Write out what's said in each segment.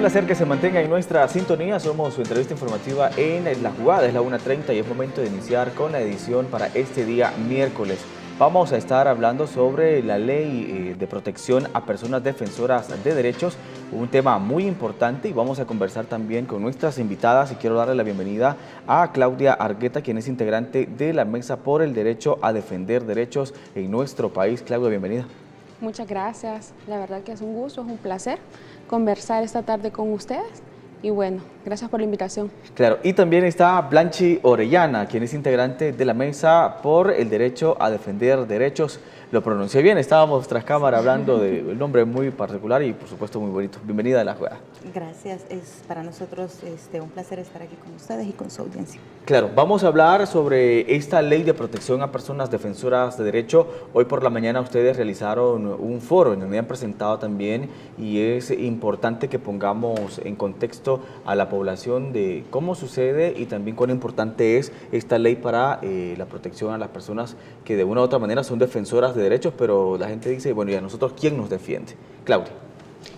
placer que se mantenga en nuestra sintonía. Somos su entrevista informativa en La Jugada. Es la 1:30 y es momento de iniciar con la edición para este día miércoles. Vamos a estar hablando sobre la ley de protección a personas defensoras de derechos, un tema muy importante, y vamos a conversar también con nuestras invitadas. Y quiero darle la bienvenida a Claudia Argueta, quien es integrante de la Mesa por el Derecho a Defender Derechos en nuestro país. Claudia, bienvenida. Muchas gracias, la verdad que es un gusto, es un placer conversar esta tarde con ustedes y bueno, gracias por la invitación. Claro, y también está Blanchi Orellana, quien es integrante de la Mesa por el Derecho a Defender Derechos. Lo pronuncié bien, estábamos tras cámara hablando de un nombre muy particular y por supuesto muy bonito. Bienvenida a La Jugada. Gracias, es para nosotros un placer estar aquí con ustedes y con su audiencia. Claro, vamos a hablar sobre esta ley de protección a personas defensoras de derecho. Hoy por la mañana ustedes realizaron un foro en donde han presentado también, y es importante que pongamos en contexto a la población de cómo sucede y también cuán importante es esta ley para la protección a las personas que de una u otra manera son defensoras de derechos, pero la gente dice, bueno, ¿y a nosotros quién nos defiende? Claudia.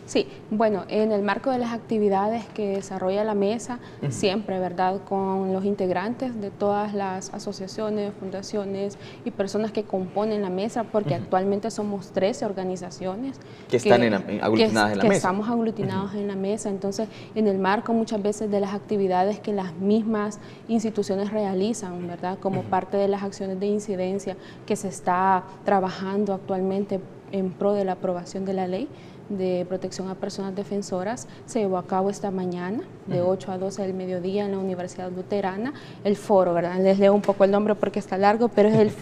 Sí, bueno, en el marco de las actividades que desarrolla la mesa, siempre, ¿verdad?, con los integrantes de todas las asociaciones, fundaciones y personas que componen la mesa, porque actualmente somos 13 organizaciones que están aglutinadas en la mesa. Estamos aglutinados en la mesa. Entonces, en el marco muchas veces de las actividades que las mismas instituciones realizan, ¿verdad?, como parte de las acciones de incidencia que se está trabajando actualmente en pro de la aprobación de la ley de protección a personas defensoras, se llevó a cabo esta mañana de 8 a 12 del mediodía en la Universidad Luterana, el foro, ¿verdad? Les leo un poco el nombre porque está largo, pero es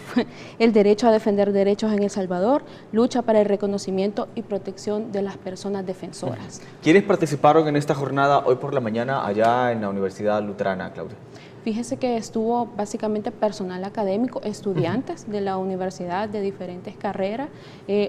el derecho a defender derechos en El Salvador, lucha para el reconocimiento y protección de las personas defensoras. ¿Quiénes participaron en esta jornada hoy por la mañana allá en la Universidad Luterana, Claudia? Fíjese que estuvo básicamente personal académico, estudiantes de la universidad de diferentes carreras.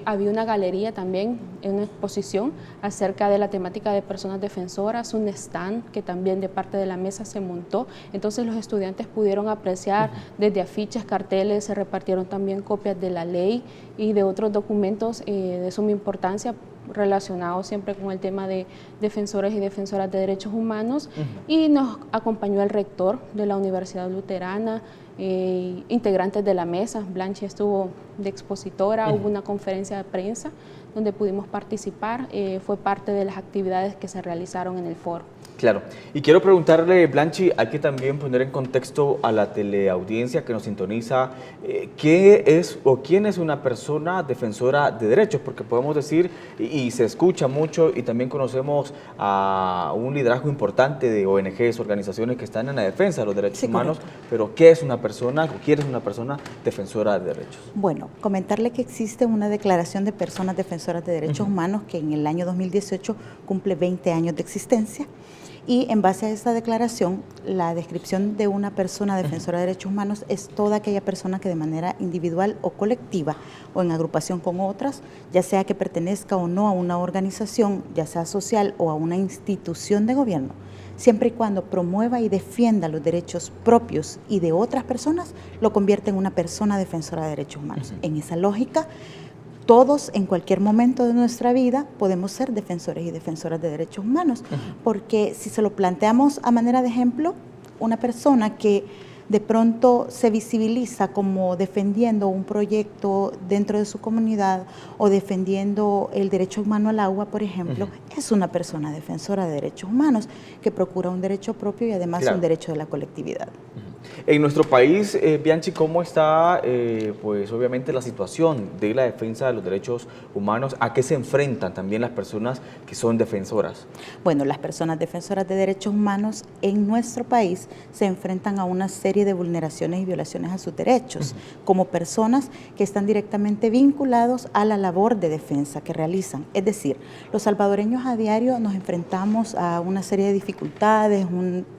Había una galería también, una exposición acerca de la temática de personas defensoras, un stand que también de parte de la mesa se montó. Entonces los estudiantes pudieron apreciar desde afiches, carteles, se repartieron también copias de la ley y de otros documentos de suma importancia relacionados siempre con el tema de defensores y defensoras de derechos humanos, y nos acompañó el rector de la Universidad Luterana, integrantes de la mesa. Blanchi estuvo de expositora, hubo una conferencia de prensa donde pudimos participar, fue parte de las actividades que se realizaron en el foro. Claro, y quiero preguntarle, Blanchi, hay que también poner en contexto a la teleaudiencia que nos sintoniza, ¿qué es o quién es una persona defensora de derechos? Porque podemos decir, y se escucha mucho, y también conocemos a un liderazgo importante de ONGs, organizaciones que están en la defensa de los derechos humanos, pero ¿qué es una persona o quién es una persona defensora de derechos? Bueno, comentarle que existe una declaración de personas defensoras de derechos humanos que en el año 2018 cumple 20 años de existencia. Y en base a esta declaración, la descripción de una persona defensora de derechos humanos es toda aquella persona que de manera individual o colectiva o en agrupación con otras, ya sea que pertenezca o no a una organización, ya sea social o a una institución de gobierno, siempre y cuando promueva y defienda los derechos propios y de otras personas, lo convierte en una persona defensora de derechos humanos. En esa lógica, todos en cualquier momento de nuestra vida podemos ser defensores y defensoras de derechos humanos, porque si se lo planteamos a manera de ejemplo, una persona que de pronto se visibiliza como defendiendo un proyecto dentro de su comunidad o defendiendo el derecho humano al agua, por ejemplo, es una persona defensora de derechos humanos que procura un derecho propio y además un derecho de la colectividad. En nuestro país, Bianchi, ¿cómo está, pues obviamente, la situación de la defensa de los derechos humanos? ¿A qué se enfrentan también las personas que son defensoras? Bueno, las personas defensoras de derechos humanos en nuestro país se enfrentan a una serie de vulneraciones y violaciones a sus derechos, como personas que están directamente vinculados a la labor de defensa que realizan. Es decir, los salvadoreños a diario nos enfrentamos a una serie de dificultades,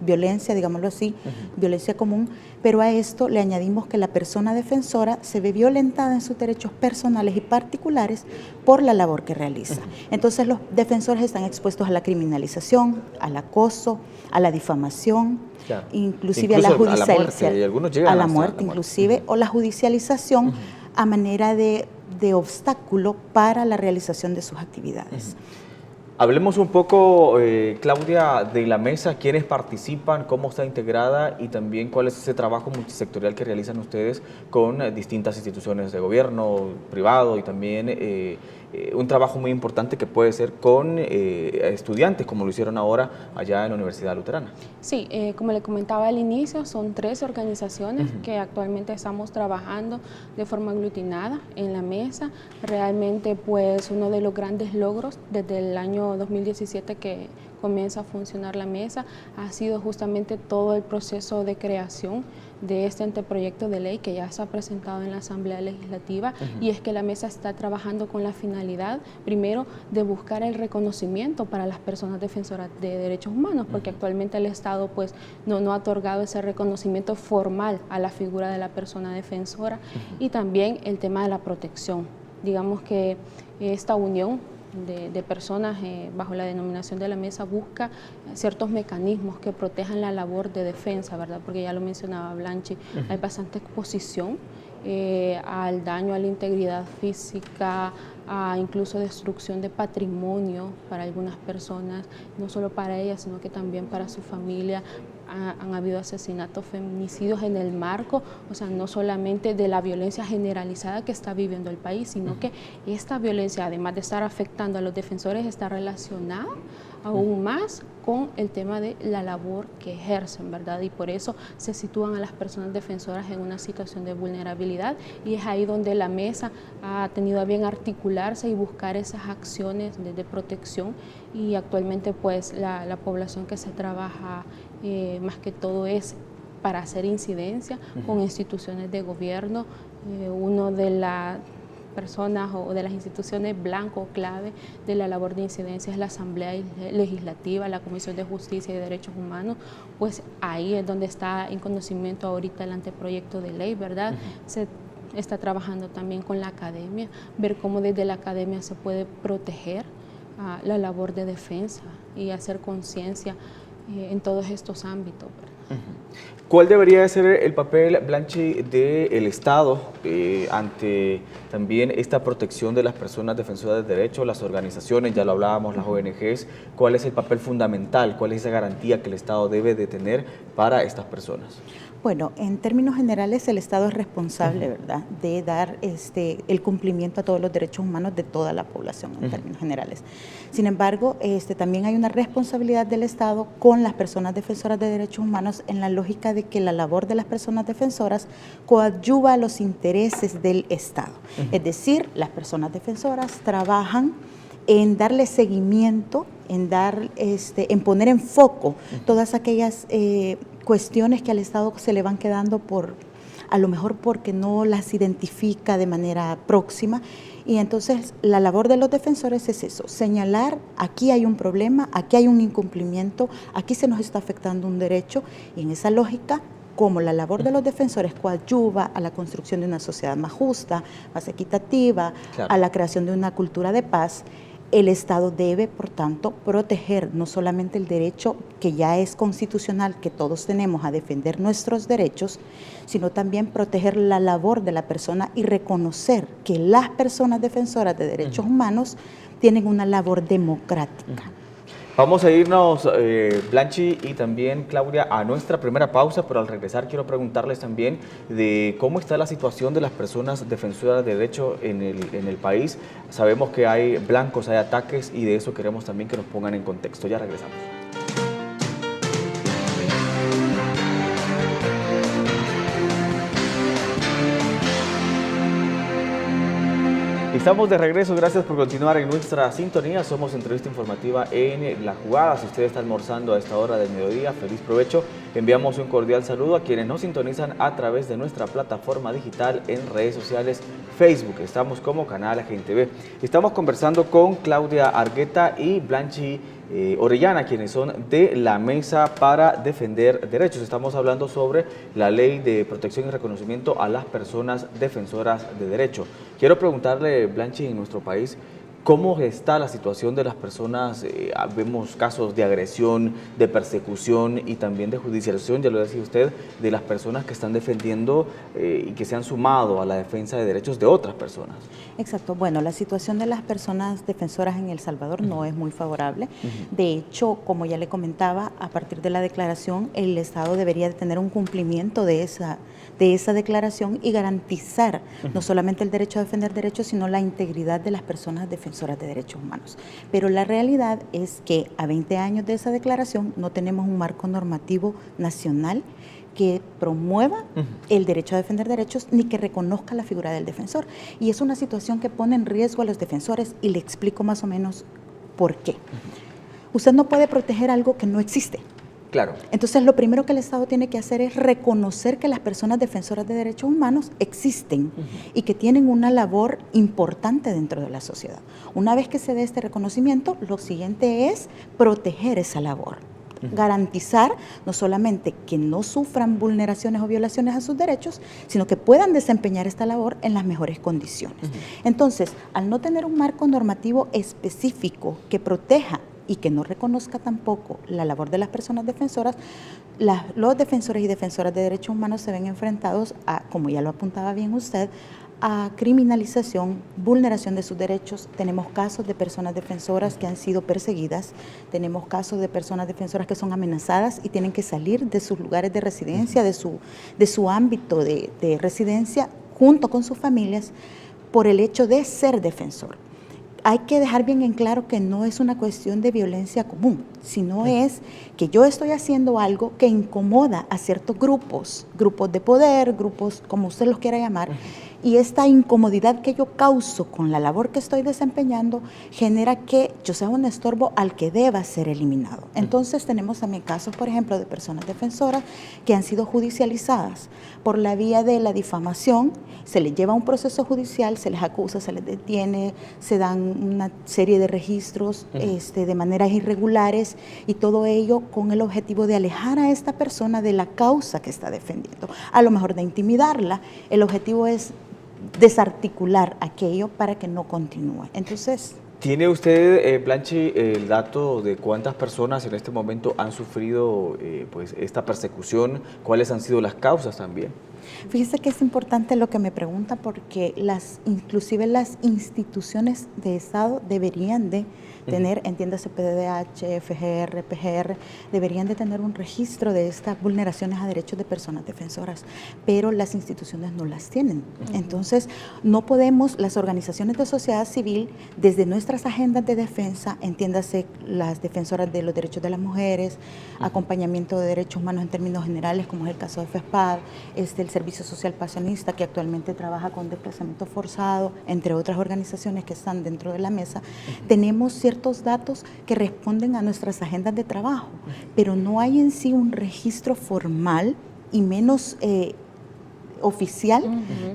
violencia, digámoslo así, violencia común, pero a esto le añadimos que la persona defensora se ve violentada en sus derechos personales y particulares por la labor que realiza. Entonces los defensores están expuestos a la criminalización, al acoso, a la difamación, inclusive a la judicialización, a la muerte inclusive, o la judicialización a manera de obstáculo para la realización de sus actividades. Hablemos un poco, Claudia, de la mesa, quiénes participan, cómo está integrada y también cuál es ese trabajo multisectorial que realizan ustedes con distintas instituciones de gobierno, privado y también un trabajo muy importante que puede ser con estudiantes, como lo hicieron ahora allá en la Universidad Luterana. Sí, como le comentaba al inicio, son 3 organizaciones que actualmente estamos trabajando de forma aglutinada en la mesa. Realmente, pues, uno de los grandes logros desde el año 2017 que comienza a funcionar la mesa ha sido justamente todo el proceso de creación de este anteproyecto de ley que ya se ha presentado en la Asamblea Legislativa, y es que la mesa está trabajando con la finalidad, primero, de buscar el reconocimiento para las personas defensoras de derechos humanos, porque actualmente el Estado pues no ha otorgado ese reconocimiento formal a la figura de la persona defensora, y también el tema de la protección. Digamos que esta unión de personas bajo la denominación de la mesa busca ciertos mecanismos que protejan la labor de defensa, ¿verdad? Porque ya lo mencionaba Blanchi, hay bastante exposición al daño a la integridad física, a incluso destrucción de patrimonio para algunas personas, no solo para ellas, sino que también para su familia. Han habido asesinatos, feminicidios en el marco, o sea, no solamente de la violencia generalizada que está viviendo el país, sino que esta violencia, además de estar afectando a los defensores, está relacionada aún más con el tema de la labor que ejercen, ¿verdad? Y por eso se sitúan a las personas defensoras en una situación de vulnerabilidad, y es ahí donde la mesa ha tenido a bien articularse y buscar esas acciones de protección, y actualmente pues la población que se trabaja más que todo es para hacer incidencia con instituciones de gobierno. Uno de las personas o de las instituciones blanco clave de la labor de incidencia es la Asamblea Legislativa, la Comisión de Justicia y Derechos Humanos, pues ahí es donde está en conocimiento ahorita el anteproyecto de ley, ¿verdad? Se está trabajando también con la academia, ver cómo desde la academia se puede proteger la labor de defensa y hacer conciencia en todos estos ámbitos, ¿verdad? ¿Cuál debería ser el papel, Blanchi, del Estado ante también esta protección de las personas defensoras de derechos, las organizaciones, ya lo hablábamos, las ONGs? ¿Cuál es el papel fundamental? ¿Cuál es esa garantía que el Estado debe de tener para estas personas? Bueno, en términos generales el Estado es responsable, ¿verdad?, de dar el cumplimiento a todos los derechos humanos de toda la población en términos generales. Sin embargo, también hay una responsabilidad del Estado con las personas defensoras de derechos humanos en la lógica de que la labor de las personas defensoras coadyuva a los intereses del Estado. Es decir, las personas defensoras trabajan en darle seguimiento, en poner en foco todas aquellas cuestiones que al Estado se le van quedando a lo mejor porque no las identifica de manera próxima. Y entonces la labor de los defensores es eso, señalar: aquí hay un problema, aquí hay un incumplimiento, aquí se nos está afectando un derecho, y en esa lógica, como la labor de los defensores coadyuva a la construcción de una sociedad más justa, más equitativa, claro, a la creación de una cultura de paz, el Estado debe, por tanto, proteger no solamente el derecho que ya es constitucional, que todos tenemos a defender nuestros derechos, sino también proteger la labor de la persona y reconocer que las personas defensoras de derechos humanos tienen una labor democrática. Vamos a irnos, Blanchi y también Claudia, a nuestra primera pausa, pero al regresar quiero preguntarles también de cómo está la situación de las personas defensoras de derechos en el país. Sabemos que hay blancos, hay ataques, y de eso queremos también que nos pongan en contexto. Ya regresamos. Estamos de regreso, gracias por continuar en nuestra sintonía. Somos Entrevista Informativa en La Jugada. Si usted está almorzando a esta hora del mediodía, feliz provecho. Enviamos un cordial saludo a quienes nos sintonizan a través de nuestra plataforma digital en redes sociales, Facebook. Estamos como Canal AGNTV. Estamos conversando con Claudia Argueta y Blanchi Orellana, quienes son de la Mesa para Defender Derechos. Estamos hablando sobre la Ley de Protección y Reconocimiento a las Personas Defensoras de Derechos. Quiero preguntarle, Blanchi, en nuestro país, ¿Cómo está la situación de las personas? Vemos casos de agresión, de persecución y también de judicialización, ya lo decía usted, de las personas que están defendiendo y que se han sumado a la defensa de derechos de otras personas. Exacto. Bueno, la situación de las personas defensoras en El Salvador no es muy favorable. De hecho, como ya le comentaba, a partir de la declaración, el Estado debería de tener un cumplimiento de esa declaración y garantizar no solamente el derecho a defender derechos, sino la integridad de las personas defensoras de derechos humanos. Pero la realidad es que a 20 años de esa declaración no tenemos un marco normativo nacional que promueva el derecho a defender derechos ni que reconozca la figura del defensor. Y es una situación que pone en riesgo a los defensores y le explico más o menos por qué. Usted no puede proteger algo que no existe. Claro. Entonces, lo primero que el Estado tiene que hacer es reconocer que las personas defensoras de derechos humanos existen y que tienen una labor importante dentro de la sociedad. Una vez que se dé este reconocimiento, lo siguiente es proteger esa labor. Garantizar no solamente que no sufran vulneraciones o violaciones a sus derechos, sino que puedan desempeñar esta labor en las mejores condiciones. Entonces, al no tener un marco normativo específico que proteja y que no reconozca tampoco la labor de las personas defensoras, los defensores y defensoras de derechos humanos se ven enfrentados a, como ya lo apuntaba bien usted, a criminalización, vulneración de sus derechos. Tenemos casos de personas defensoras que han sido perseguidas, tenemos casos de personas defensoras que son amenazadas y tienen que salir de sus lugares de residencia, de su ámbito de residencia, junto con sus familias, por el hecho de ser defensor. Hay que dejar bien en claro que no es una cuestión de violencia común, sino es que yo estoy haciendo algo que incomoda a ciertos grupos de poder, grupos como usted los quiera llamar, y esta incomodidad que yo causo con la labor que estoy desempeñando genera que yo sea un estorbo al que deba ser eliminado. Entonces tenemos también casos, por ejemplo, de personas defensoras que han sido judicializadas por la vía de la difamación, se les lleva a un proceso judicial, se les acusa, se les detiene, se dan una serie de registros de maneras irregulares y todo ello con el objetivo de alejar a esta persona de la causa que está defendiendo, a lo mejor de intimidarla. El objetivo es desarticular aquello para que no continúe. Entonces, ¿tiene usted, Blanchi, el dato de cuántas personas en este momento han sufrido pues esta persecución? ¿Cuáles han sido las causas también? Fíjese que es importante lo que me pregunta porque inclusive las instituciones de Estado deberían de tener, entiéndase PDDH, FGR, PGR, deberían de tener un registro de estas vulneraciones a derechos de personas defensoras, pero las instituciones no las tienen. Entonces, no podemos, las organizaciones de sociedad civil, desde nuestras agendas de defensa, entiéndase las defensoras de los derechos de las mujeres, acompañamiento de derechos humanos en términos generales, como es el caso de FESPAD, el Servicio Social Pasionista, que actualmente trabaja con desplazamiento forzado, entre otras organizaciones que están dentro de la mesa, tenemos ciertos datos que responden a nuestras agendas de trabajo, pero no hay en sí un registro formal y menos oficial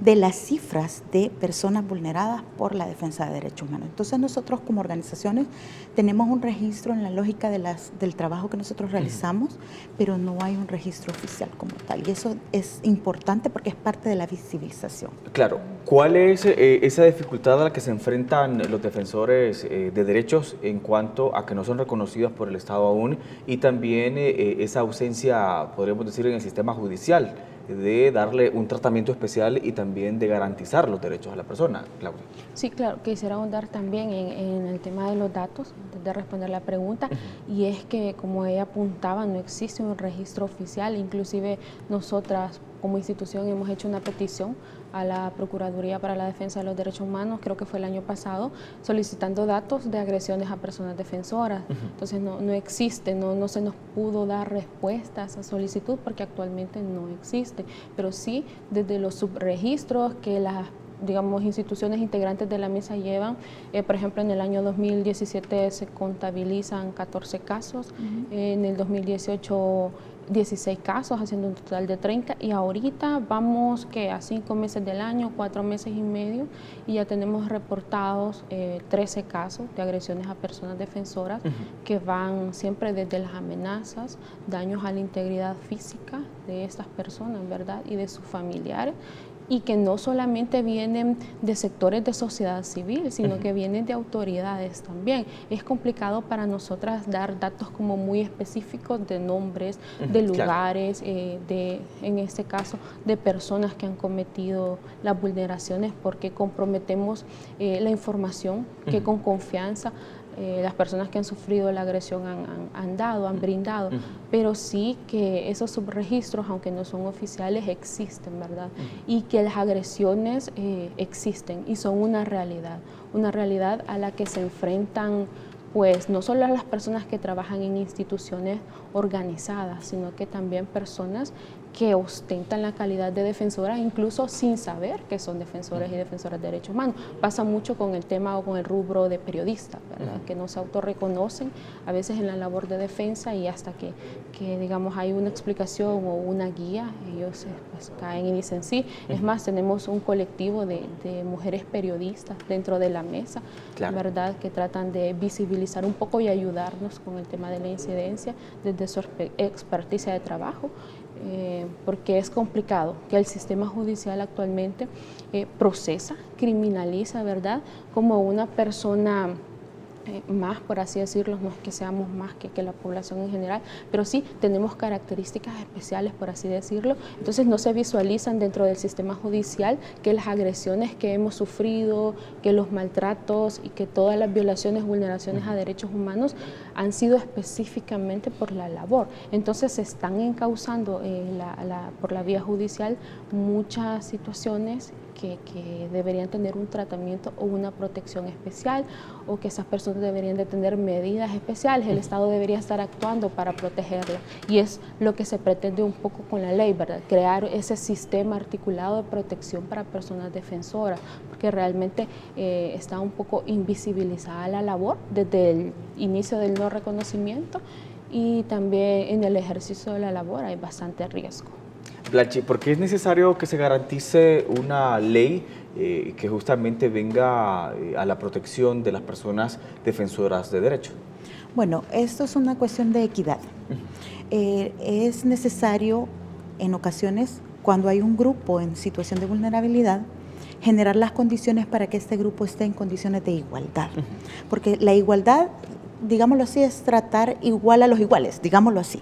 de las cifras de personas vulneradas por la defensa de derechos humanos. Entonces nosotros como organizaciones tenemos un registro en la lógica del trabajo que nosotros realizamos, pero no hay un registro oficial como tal. Y eso es importante porque es parte de la visibilización. Claro. ¿Cuál es esa dificultad a la que se enfrentan los defensores de derechos en cuanto a que no son reconocidos por el Estado aún y también esa ausencia, podríamos decir, en el sistema judicial, de darle un tratamiento especial y también de garantizar los derechos a la persona? Claudia. Sí, claro, quisiera ahondar también en el tema de los datos, antes de responder la pregunta, y es que, como ella apuntaba, no existe un registro oficial. Inclusive nosotras como institución hemos hecho una petición a la Procuraduría para la Defensa de los Derechos Humanos, creo que fue el año pasado, solicitando datos de agresiones a personas defensoras. Entonces no existe, no se nos pudo dar respuesta a esa solicitud porque actualmente no existe, pero sí desde los subregistros que las instituciones integrantes de la mesa llevan. Por ejemplo, en el año 2017 se contabilizan 14 casos, en el 2018 16 casos, haciendo un total de 30, y ahorita vamos a 5 meses del año, 4 meses y medio, y ya tenemos reportados 13 casos de agresiones a personas defensoras que van siempre desde las amenazas, daños a la integridad física de estas personas, ¿verdad? Y de sus familiares, y que no solamente vienen de sectores de sociedad civil, sino que vienen de autoridades también. Es complicado para nosotras dar datos como muy específicos de nombres, de lugares, en este caso, de personas que han cometido las vulneraciones, porque comprometemos la información que con confianza las personas que han sufrido la agresión han brindado, pero sí que esos subregistros, aunque no son oficiales, existen, ¿verdad? Y que las agresiones existen y son una realidad a la que se enfrentan pues no solo las personas que trabajan en instituciones organizadas, sino que también personas que ostentan la calidad de defensoras, incluso sin saber que son defensores y defensoras de derechos humanos. Pasa mucho con el tema o con el rubro de periodistas, ¿verdad? Que no se autorreconocen a veces en la labor de defensa y hasta que digamos, hay una explicación o una guía, ellos pues, caen y dicen sí. Es más, tenemos un colectivo de mujeres periodistas dentro de la mesa, ¿verdad? Que tratan de visibilizar un poco y ayudarnos con el tema de la incidencia desde su experticia de trabajo. Porque es complicado que el sistema judicial actualmente procesa, criminaliza, ¿verdad?, como una persona más, por así decirlo, no es que seamos más que la población en general, pero sí tenemos características especiales, por así decirlo. Entonces no se visualizan dentro del sistema judicial que las agresiones que hemos sufrido, que los maltratos y que todas las violaciones, vulneraciones a derechos humanos han sido específicamente por la labor. Entonces se están encauzando por la vía judicial muchas situaciones que deberían tener un tratamiento o una protección especial, o que esas personas deberían de tener medidas especiales. El Estado debería estar actuando para protegerlas, y es lo que se pretende un poco con la ley, ¿verdad? Crear ese sistema articulado de protección para personas defensoras, porque realmente está un poco invisibilizada la labor desde el inicio del no reconocimiento, y también en el ejercicio de la labor hay bastante riesgo. Blanchi, ¿por qué es necesario que se garantice una ley que justamente venga a la protección de las personas defensoras de derechos? Bueno, esto es una cuestión de equidad. Es necesario, en ocasiones, cuando hay un grupo en situación de vulnerabilidad, generar las condiciones para que este grupo esté en condiciones de igualdad. Porque la igualdad, digámoslo así, es tratar igual a los iguales, digámoslo así.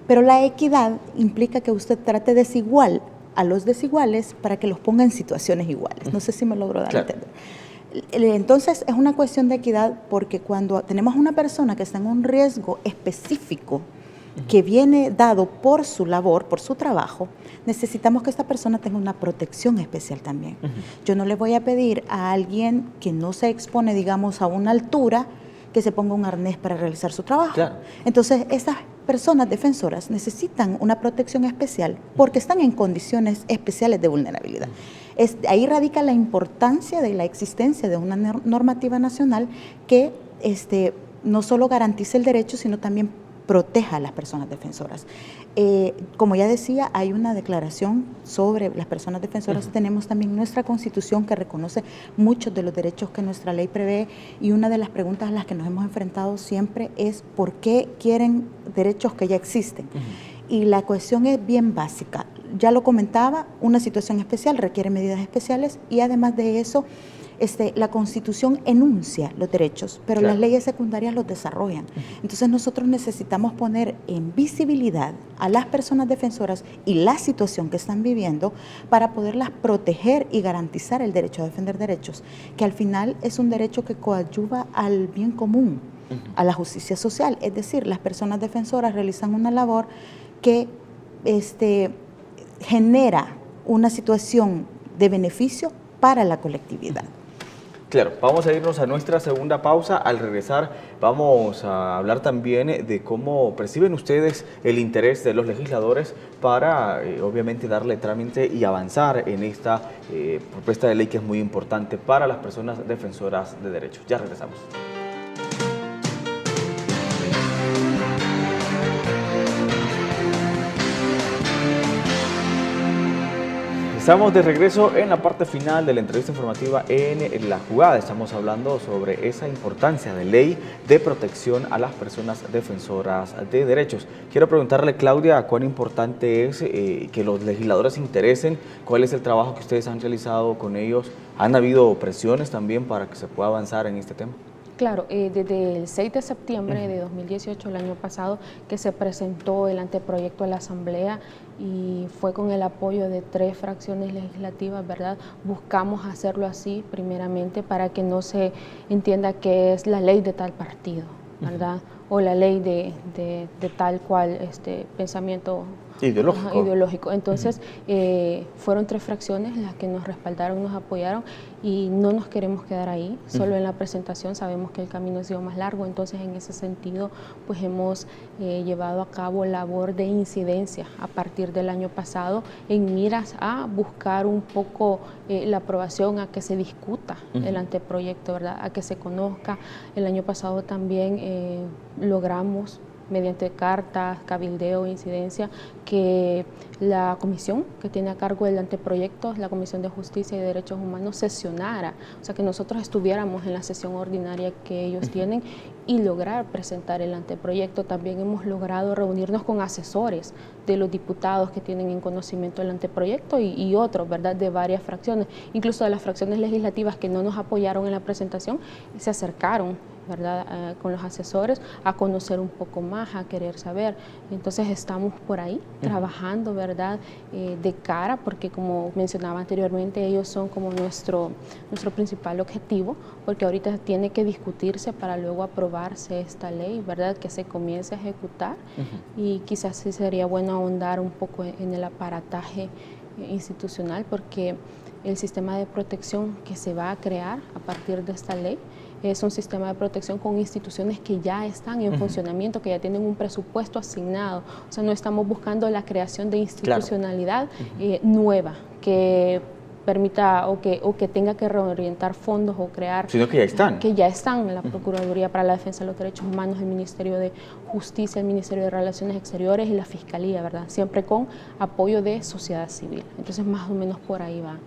Pero la equidad implica que usted trate desigual a los desiguales para que los ponga en situaciones iguales. No sé si me logro dar a entender. Entonces, es una cuestión de equidad, porque cuando tenemos una persona que está en un riesgo específico que viene dado por su labor, por su trabajo, necesitamos que esta persona tenga una protección especial también. Yo no le voy a pedir a alguien que no se expone, digamos, a una altura, que se ponga un arnés para realizar su trabajo. Entonces, estas personas defensoras necesitan una protección especial porque están en condiciones especiales de vulnerabilidad. Ahí radica la importancia de la existencia de una normativa nacional que no solo garantice el derecho, sino también proteja a las personas defensoras. Como ya decía, hay una declaración sobre las personas defensoras. Tenemos también nuestra Constitución, que reconoce muchos de los derechos que nuestra ley prevé, y una de las preguntas a las que nos hemos enfrentado siempre es ¿por qué quieren derechos que ya existen? Y la cuestión es bien básica. Ya lo comentaba, una situación especial requiere medidas especiales, y además de eso, la Constitución enuncia los derechos, pero las leyes secundarias los desarrollan. Entonces nosotros necesitamos poner en visibilidad a las personas defensoras y la situación que están viviendo para poderlas proteger y garantizar el derecho a defender derechos, que al final es un derecho que coadyuva al bien común, a la justicia social. Es decir, las personas defensoras realizan una labor que genera una situación de beneficio para la colectividad. Claro, vamos a irnos a nuestra segunda pausa. Al regresar vamos a hablar también de cómo perciben ustedes el interés de los legisladores para, obviamente, darle trámite y avanzar en esta propuesta de ley que es muy importante para las personas defensoras de derechos. Ya regresamos. Estamos de regreso en la parte final de la entrevista informativa en La Jugada. Estamos hablando sobre esa importancia de ley de protección a las personas defensoras de derechos. Quiero preguntarle, Claudia, cuán importante es que los legisladores se interesen, cuál es el trabajo que ustedes han realizado con ellos. ¿Han habido presiones también para que se pueda avanzar en este tema? Claro, desde el 6 de septiembre de 2018, el año pasado, que se presentó el anteproyecto a la Asamblea y fue con el apoyo de 3 fracciones legislativas, ¿verdad? Buscamos hacerlo así, primeramente, para que no se entienda que es la ley de tal partido, ¿verdad? O la ley de tal cual pensamiento ideológico. Entonces, fueron 3 fracciones las que nos respaldaron, nos apoyaron y no nos queremos quedar ahí, solo en la presentación. Sabemos que el camino ha sido más largo, entonces en ese sentido pues hemos llevado a cabo labor de incidencia a partir del año pasado en miras a buscar un poco la aprobación, a que se discuta el anteproyecto, ¿verdad? A que se conozca. El año pasado también logramos, mediante cartas, cabildeo, incidencia, que la comisión que tiene a cargo del anteproyecto, la Comisión de Justicia y Derechos Humanos, sesionara, o sea, que nosotros estuviéramos en la sesión ordinaria que ellos tienen y lograr presentar el anteproyecto. También hemos logrado reunirnos con asesores de los diputados que tienen en conocimiento el anteproyecto y otros, ¿verdad?, de varias fracciones, incluso de las fracciones legislativas que no nos apoyaron en la presentación, se acercaron, ¿verdad?, con los asesores a conocer un poco más, a querer saber. Entonces estamos por ahí trabajando, ¿verdad?, de cara, porque como mencionaba anteriormente, ellos son como nuestro principal objetivo, porque ahorita tiene que discutirse para luego aprobarse esta ley, ¿verdad?, que se comience a ejecutar y quizás sí sería bueno ahondar un poco en el aparataje institucional, porque el sistema de protección que se va a crear a partir de esta ley es un sistema de protección con instituciones que ya están en funcionamiento, que ya tienen un presupuesto asignado. O sea, no estamos buscando la creación de institucionalidad nueva que permita o que tenga que reorientar fondos o crear... Sino que ya están. Que ya están, la Procuraduría para la Defensa de los Derechos Humanos, el Ministerio de Justicia, el Ministerio de Relaciones Exteriores y la Fiscalía, ¿verdad? Siempre con apoyo de sociedad civil. Entonces, más o menos por ahí va.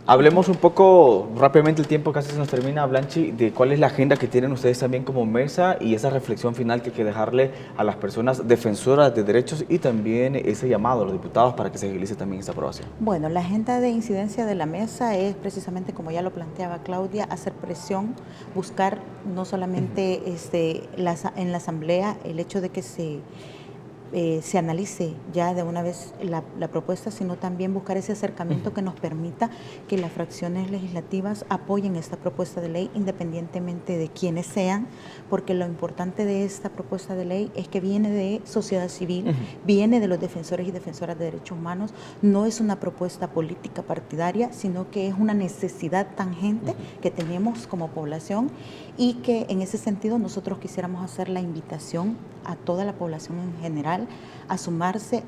Hablemos un poco, rápidamente, el tiempo casi se nos termina, Blanchi, de cuál es la agenda que tienen ustedes también como mesa y esa reflexión final que hay que dejarle a las personas defensoras de derechos y también ese llamado a los diputados para que se agilice también esta aprobación. Bueno, la agenda de incidencia de la mesa es precisamente, como ya lo planteaba Claudia, hacer presión, buscar no solamente en la Asamblea el hecho de que se analice ya de una vez la propuesta, sino también buscar ese acercamiento que nos permita que las fracciones legislativas apoyen esta propuesta de ley independientemente de quiénes sean, porque lo importante de esta propuesta de ley es que viene de sociedad civil, viene de los defensores y defensoras de derechos humanos, no es una propuesta política partidaria, sino que es una necesidad tangente que tenemos como población y que en ese sentido nosotros quisiéramos hacer la invitación a toda la población en general a sumarse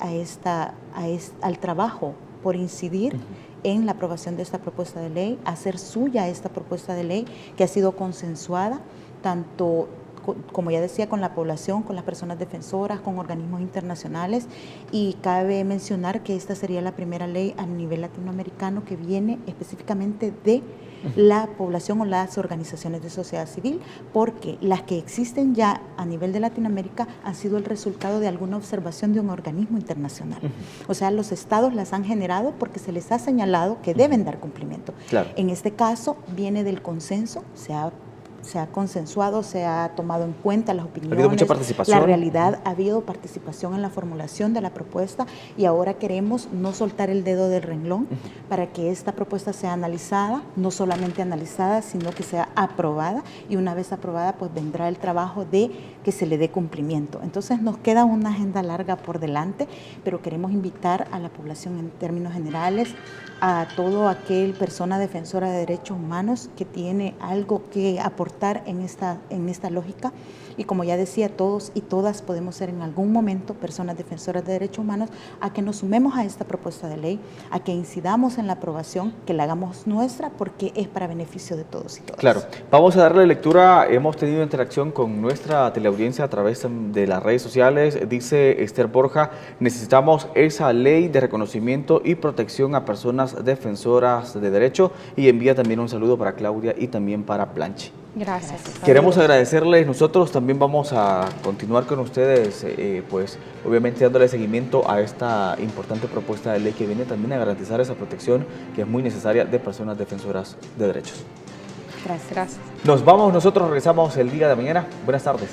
al trabajo por incidir en la aprobación de esta propuesta de ley, hacer suya esta propuesta de ley que ha sido consensuada tanto, como ya decía, con la población, con las personas defensoras, con organismos internacionales, y cabe mencionar que esta sería la primera ley a nivel latinoamericano que viene específicamente de la población o las organizaciones de sociedad civil, porque las que existen ya a nivel de Latinoamérica han sido el resultado de alguna observación de un organismo internacional. O sea, los estados las han generado porque se les ha señalado que deben dar cumplimiento. Claro. En este caso viene del consenso, se ha consensuado, se ha tomado en cuenta las opiniones, ha habido mucha participación. La realidad, ha habido participación en la formulación de la propuesta y ahora queremos no soltar el dedo del renglón para que esta propuesta sea analizada, no solamente analizada, sino que sea aprobada, y una vez aprobada pues vendrá el trabajo de que se le dé cumplimiento. Entonces nos queda una agenda larga por delante, pero queremos invitar a la población en términos generales, a todo aquel persona defensora de derechos humanos que tiene algo que aportar en esta lógica, y como ya decía, todos y todas podemos ser en algún momento personas defensoras de derechos humanos, a que nos sumemos a esta propuesta de ley, a que incidamos en la aprobación, que la hagamos nuestra, porque es para beneficio de todos y todas. Claro, vamos a darle lectura. Hemos tenido interacción con nuestra teleaudiencia a través de las redes sociales. Dice Esther Borja: necesitamos esa ley de reconocimiento y protección a personas personas defensoras de derecho, y envía también un saludo para Claudia y también para Planchi. Gracias. Queremos agradecerles, nosotros también vamos a continuar con ustedes, pues obviamente dándole seguimiento a esta importante propuesta de ley que viene también a garantizar esa protección que es muy necesaria de personas defensoras de derechos. Gracias. Nos vamos, nosotros regresamos el día de mañana. Buenas tardes.